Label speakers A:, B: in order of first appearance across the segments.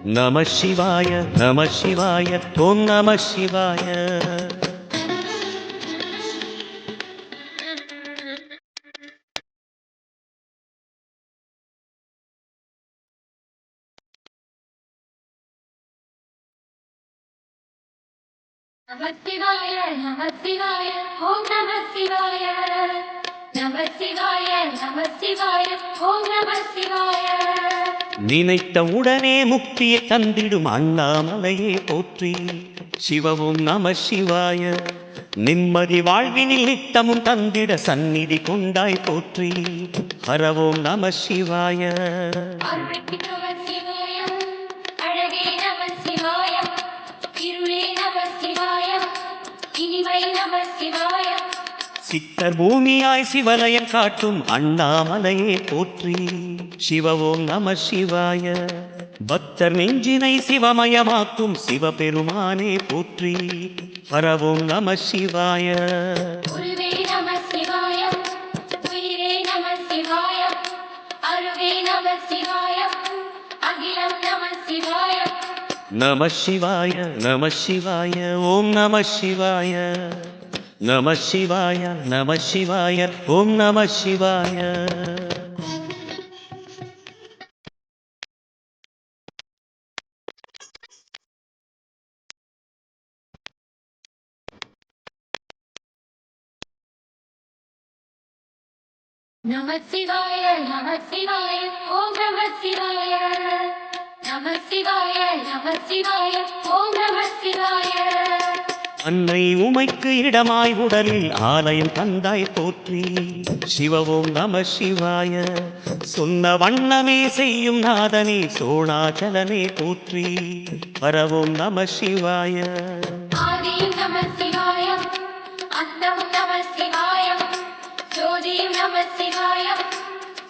A: நம சிவாய நம சிவாய ஓம் நம சிவாய.
B: நம சிவாய நம சிவாய ஓம் நம சிவாய. நம சிவாய நம சிவாய ஓம் நம சிவாய.
A: நினைத்த உடனே முக்தியை தந்திடும் அண்ணாமலையே போற்றி. சிவவும் நம சிவாய. நிம்மதி வாழ்வினில் நித்தமும் தந்திட சந்நிதி கொண்டாய் போற்றி. ஹரவோம் நம சிவாய.
B: அருளுக்கு நம சிவாய. அழகே நம சிவாய. இருளே நம சிவாய. இனிமை நம சிவாய.
A: சித்தர் பூமியாய் சிவலயம் காட்டும் அண்ணாமலையே போற்றி. சிவவோம் நம சிவாய. பக்தர் நெஞ்சினை சிவமயமாக்கும் சிவபெருமானே போற்றி. ஹரவோம் நம சிவாய.
B: குருவே நம சிவாய. உயிரே நம சிவாய. அருவே நம சிவாய. அகிலம் நம சிவாய.
A: நம சிவாய நம சிவாய ஓம் நம சிவாய. நம சிவாய நம சிவாய ஓம் நம சிவாய.
B: நம சிவாய நம சிவாய ஓம் நம சிவாய. நம சிவாய நம சிவாய ஓம் நம சிவாய.
A: அன்னை உமைக்கு இடமாய் உடலில் ஆலயம் தந்தாய் போற்றி. சிவவோம் நம சிவாய. சொன்ன வண்ணமே செய்யும் நாதனே சோணாச்சலனே போற்றி. ஹரவோம் நம சிவாய.
B: ஆதியும் நம சிவாய. அந்தம் நம சிவாய. ஜோதியும் நம சிவாய.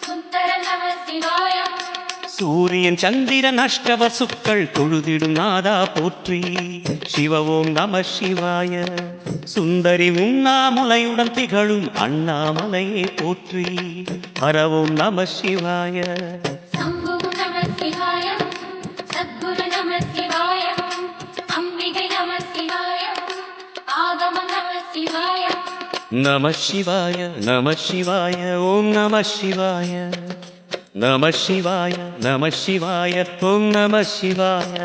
B: சுந்தர நம சிவாய.
A: சூரியன் சந்திரன் அஷ்டவசுக்கள் தொழுதிடும் நாதா போற்றி. சிவவோம் நம சிவாய. சுந்தரி உண்ணாமுலையுடன் திகழும் அண்ணாமலையே போற்றி. ஹரவோம் நம சிவாய.
B: சம்பு நம சிவாய. சத்குரு நம சிவாய. அம்பிகை நம சிவாய. ஆகம நம சிவாய.
A: நம சிவாய நம சிவாய ஓம் நம சிவாய. நம சிவாய நம சிவாய ஓம் நம சிவாய.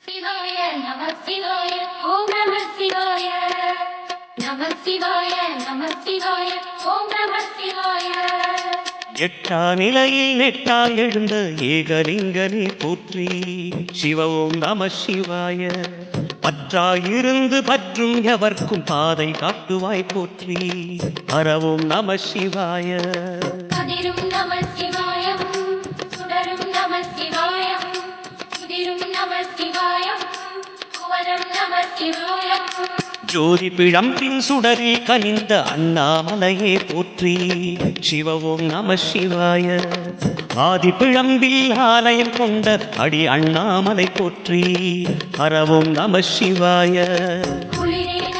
B: சிவாய நம சிவாய ஓம் நம சிவாய. நம சிவாய நம சிவாய ஓம் நம சிவாய.
A: எட்டா நிலையில் நெட்டா எழுந்த ஏகலிங்கனே போற்றி. சிவவோம் நம சிவாய. பற்றாயிருந்து பற்றும் எவர்க்கும் பாதை காட்டுவாய் போற்றி. ஹரவோம் நம சிவாய.
B: கதிரும் நம சிவாய. சுடரும் நம சிவாய. குதிரும் நம சிவாய. குவரம் நம சிவாய.
A: ஜோதி பிழம்பின் சுடரில் கனிந்த அண்ணாமலையே போற்றி. சிவவோம் நம சிவாய. ஆதி பிழம்பில் ஆலயம் கொண்ட அடி அண்ணாமலை போற்றி. ஹரவோம் நம சிவாய.
B: குளிரே